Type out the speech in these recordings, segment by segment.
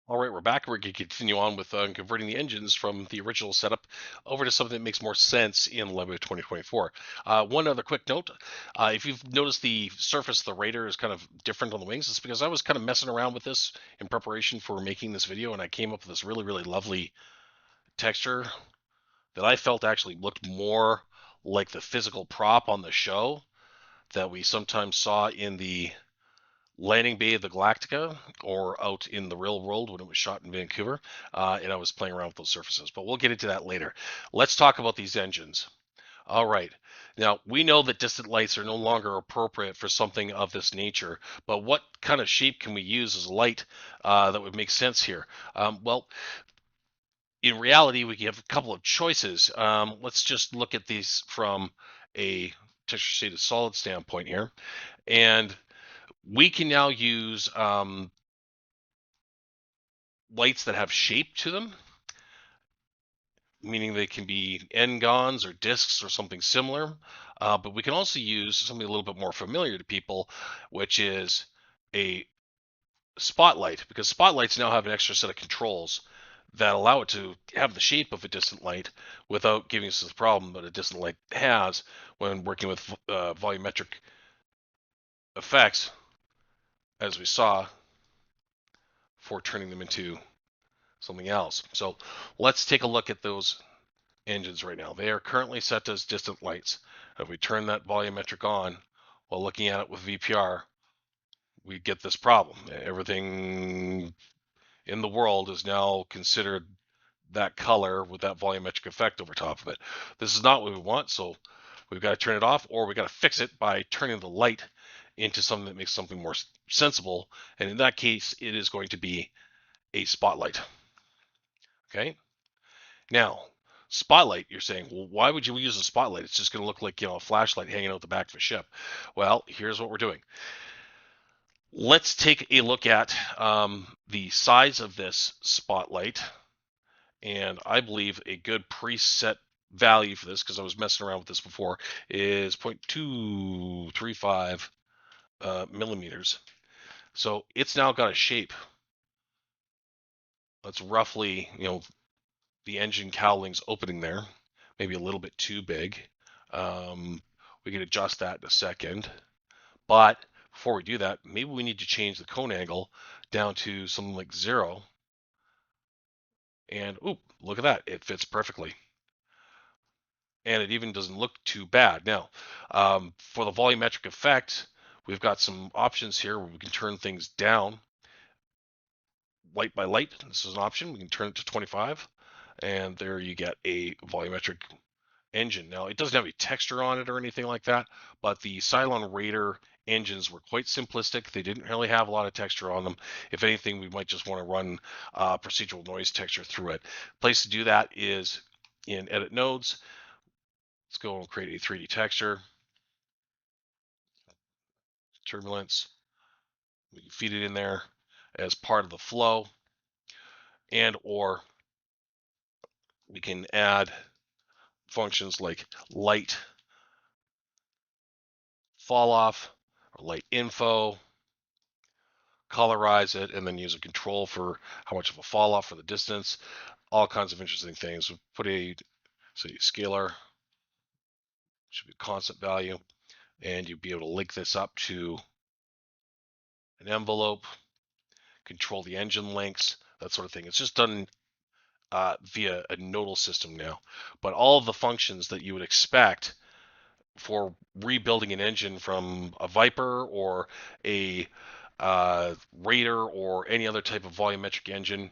All right, we're back. We're going to continue on with converting the engines from the original setup over to something that makes more sense in Lightwave 2024. One other quick note, if you've noticed the surface of the Raider is kind of different on the wings, it's because I was kind of messing around with this in preparation for making this video, and I came up with this really, really lovely texture that I felt actually looked more like the physical prop on the show that we sometimes saw in the landing bay of the Galactica or out in the real world when it was shot in Vancouver, and I was playing around with those surfaces. But we'll get into that later. Let's talk about these engines. All right. Now, we know that distant lights are no longer appropriate for something of this nature, but what kind of shape can we use as a light that would make sense here? Well, in reality, we have a couple of choices. Let's just look at these from a texture shaded solid standpoint here. And we can now use lights that have shape to them, meaning they can be n-gons or discs or something similar. But we can also use something a little bit more familiar to people, which is a spotlight, because spotlights now have an extra set of controls that allow it to have the shape of a distant light without giving us the problem that a distant light has when working with volumetric effects, as we saw, for turning them into something else. So let's take a look at those engines right now. They are currently set as distant lights. If we turn that volumetric on while looking at it with VPR, we get this problem. Everything in the world is now considered that color with that volumetric effect over top of it. This is not what we want, so we've got to turn it off, or we've got to fix it by turning the light into something that makes something more sensible. And in that case, it is going to be a spotlight. Okay. Now, spotlight, you're saying, well, why would you use a spotlight? It's just going to look like, a flashlight hanging out the back of a ship. Well, here's what we're doing. Let's take a look at the size of this spotlight. And I believe a good preset value for this, because I was messing around with this before, is 0.235 millimeters. So it's now got a shape that's roughly, the engine cowling's opening there, maybe a little bit too big. We can adjust that in a second. But before we do that, maybe we need to change the cone angle down to something like 0. And, oop, look at that. It fits perfectly. And it even doesn't look too bad. Now, for the volumetric effect, we've got some options here where we can turn things down light by light. This is an option. We can turn it to 25, and there you get a volumetric engine. Now, it doesn't have any texture on it or anything like that, but the Cylon Raider engines were quite simplistic. They didn't really have a lot of texture on them. If anything, we might just want to run procedural noise texture through it. Place to do that is in Edit Nodes. Let's go and create a 3D texture. Turbulence. We can feed it in there as part of the flow, and or we can add functions like light fall off or light info, colorize it, and then use a control for how much of a fall off for the distance. All kinds of interesting things. We'll put a scalar, should be a constant value, and you'll be able to link this up to an envelope, control the engine links, that sort of thing. It's just done via a nodal system now. But all of the functions that you would expect for rebuilding an engine from a Viper or a Raider or any other type of volumetric engine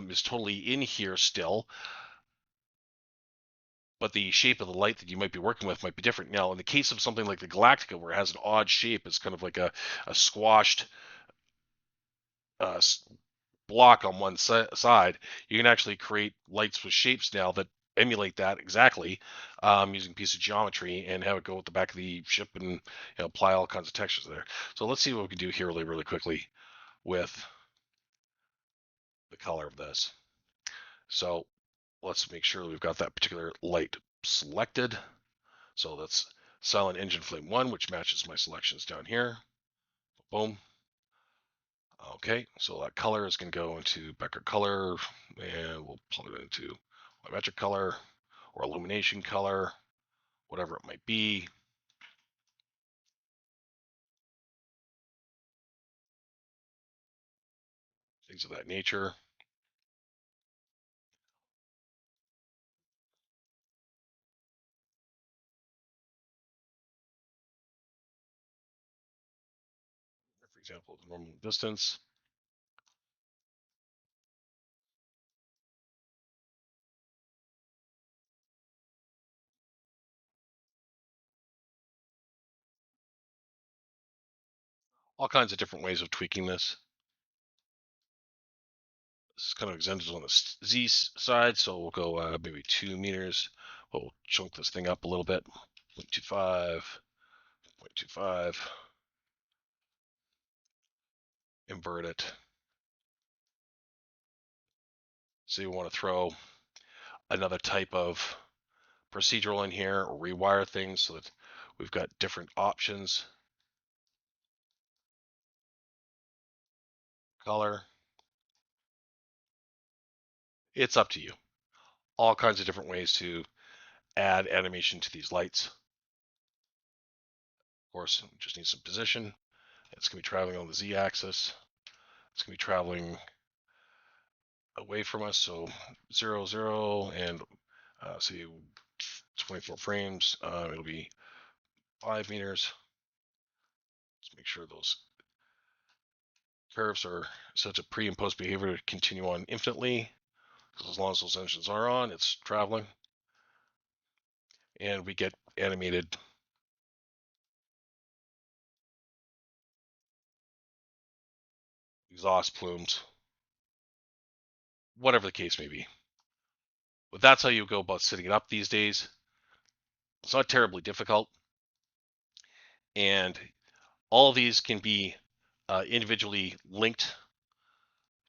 is totally in here still. But the shape of the light that you might be working with might be different. Now, in the case of something like the Galactica, where it has an odd shape, it's kind of like a squashed block on one side, you can actually create lights with shapes now that emulate that exactly using a piece of geometry and have it go with the back of the ship and apply all kinds of textures there. So let's see what we can do here really quickly with the color of this. So let's make sure we've got that particular light selected. So that's Cylon Engine Flame 1, which matches my selections down here. Boom. Okay, so that color is going to go into Becker color, and we'll plug it into metric color or illumination color, whatever it might be. Things of that nature. For example, the normal distance. All kinds of different ways of tweaking this. This is kind of extended on the Z side, so we'll go maybe 2 meters. We'll chunk this thing up a little bit. 0.25, 0.25. Invert it. So you want to throw another type of procedural in here or rewire things so that we've got different options. Color. It's up to you. All kinds of different ways to add animation to these lights. Of course, we just need some position. It's going to be traveling on the Z axis. It's going to be traveling away from us. So 0, 0, and see 24 frames. It'll be 5 meters. Let's make sure those curves are such a pre and post behavior to continue on infinitely. Because as long as those engines are on, it's traveling. And we get animated exhaust plumes, whatever the case may be. But that's how you go about setting it up these days. It's not terribly difficult. And all of these can be individually linked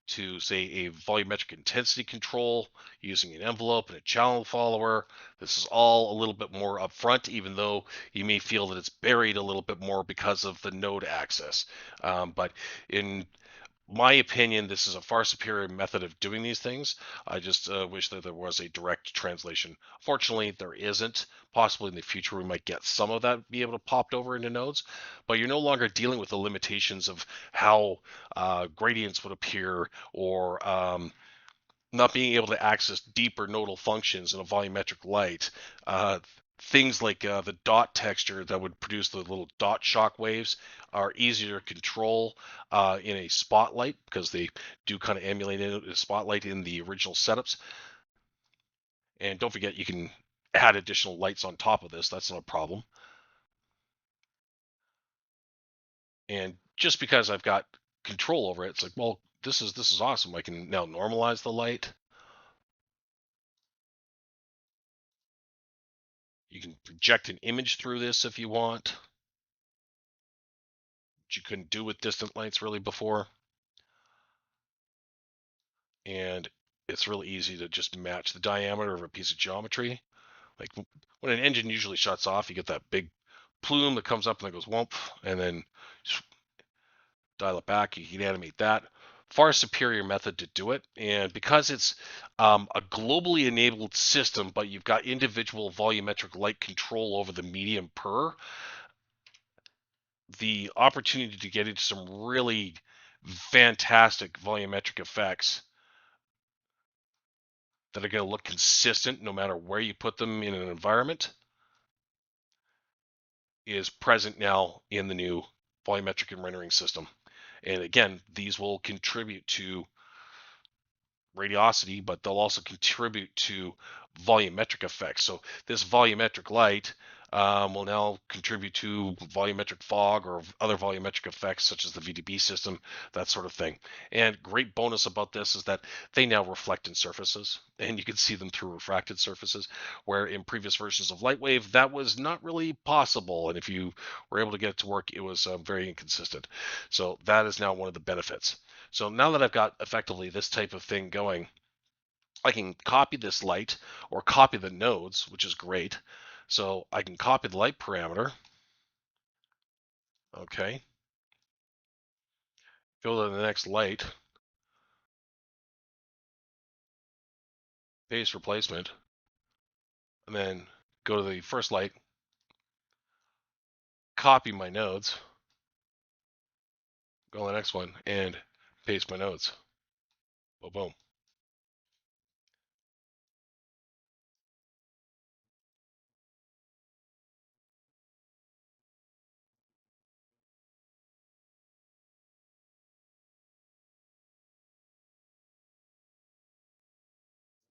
to, say, a volumetric intensity control using an envelope and a channel follower. This is all a little bit more upfront, even though you may feel that it's buried a little bit more because of the node access. But in my opinion, this is a far superior method of doing these things. I just wish that there was a direct translation. Fortunately, there isn't. Possibly in the future, we might get some of that be able to popped over into nodes, but you're no longer dealing with the limitations of how gradients would appear or not being able to access deeper nodal functions in a volumetric light. Things like the dot texture that would produce the little dot shock waves are easier to control in a spotlight because they do kind of emulate a spotlight in the original setups. And don't forget, you can add additional lights on top of this. That's not a problem. And just because I've got control over it, it's like, well, this is awesome. I can now normalize the light. You can project an image through this if you want, which you couldn't do with distant lights really before. And it's really easy to just match the diameter of a piece of geometry. Like when an engine usually shuts off, you get that big plume that comes up and then goes whoomp, and then dial it back. You can animate that. Far superior method to do it. And because it's a globally enabled system, but you've got individual volumetric light control over the medium per, the opportunity to get into some really fantastic volumetric effects that are going to look consistent no matter where you put them in an environment is present now in the new volumetric and rendering system. And again, these will contribute to radiosity, but they'll also contribute to volumetric effects. So this volumetric light will now contribute to volumetric fog or other volumetric effects such as the VDB system, that sort of thing. And great bonus about this is that they now reflect in surfaces, and you can see them through refracted surfaces, where in previous versions of Lightwave that was not really possible, and if you were able to get it to work, it was very inconsistent. So that is now one of the benefits. So now that I've got effectively this type of thing going, I can copy this light or copy the nodes, which is great. So I can copy the light parameter. Okay. Go to the next light, paste replacement, and then go to the first light, copy my nodes, go to the next one, and paste my nodes. Boom, boom.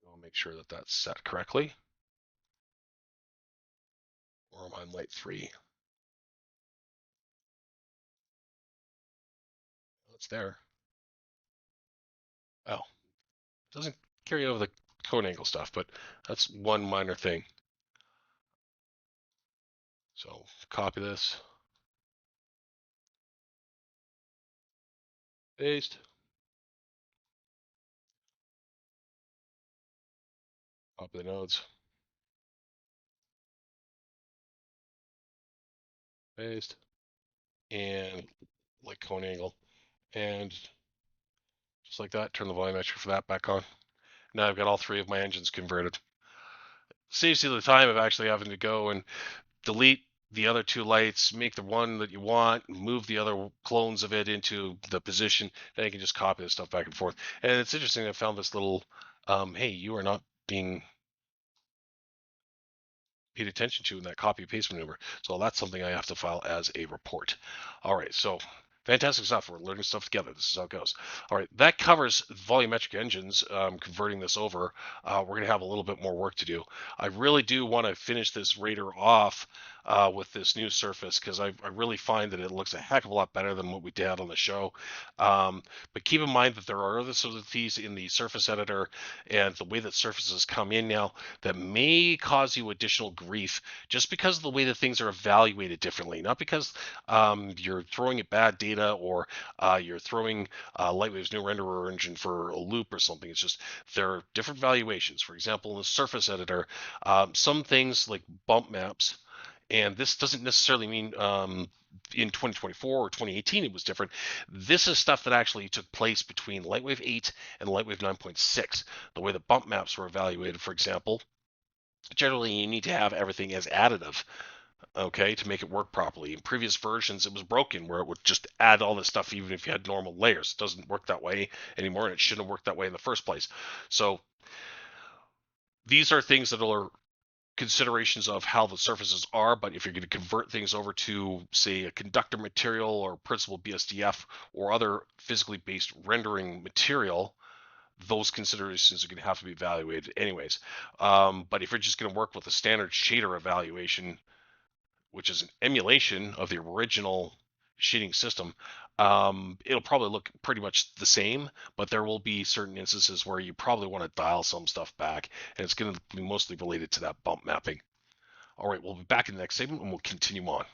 I'll make sure that that's set correctly. Or am I on light 3? It's there. Oh, it doesn't carry over the cone angle stuff, but that's one minor thing. So copy this, paste, copy the nodes, paste, and like cone angle, and just like that, turn the volumetric for that back on. Now I've got all 3 of my engines converted. Saves you the time of actually having to go and delete the other 2 lights, make the one that you want, move the other clones of it into the position, then you can just copy this stuff back and forth. And it's interesting, I found this little, hey, you are not being paid attention to in that copy paste maneuver. So that's something I have to file as a report. All right, so fantastic stuff. We're learning stuff together. This is how it goes. All right, that covers volumetric engines, converting this over. We're going to have a little bit more work to do. I really do want to finish this Raider off with this new surface because I really find that it looks a heck of a lot better than what we did on the show. But keep in mind that there are other subtleties in the surface editor and the way that surfaces come in now that may cause you additional grief just because of the way that things are evaluated differently, not because you're throwing at bad data or you're throwing Lightwave's new renderer engine for a loop or something. It's just there are different valuations. For example, in the surface editor, some things like bump maps, and this doesn't necessarily mean in 2024 or 2018 it was different. This is stuff that actually took place between Lightwave 8 and Lightwave 9.6. The way the bump maps were evaluated, for example, generally you need to have everything as additive, okay, to make it work properly. In previous versions it was broken where it would just add all this stuff even if you had normal layers. It doesn't work that way anymore, and it shouldn't have worked that way in the first place. So these are things that are considerations of how the surfaces are, but if you're going to convert things over to, say, a conductor material or principal BSDF or other physically based rendering material, those considerations are going to have to be evaluated anyways. But if you're just going to work with a standard shader evaluation, which is an emulation of the original shading system, it'll probably look pretty much the same, but there will be certain instances where you probably want to dial some stuff back, and it's going to be mostly related to that bump mapping. All right, we'll be back in the next segment and we'll continue on.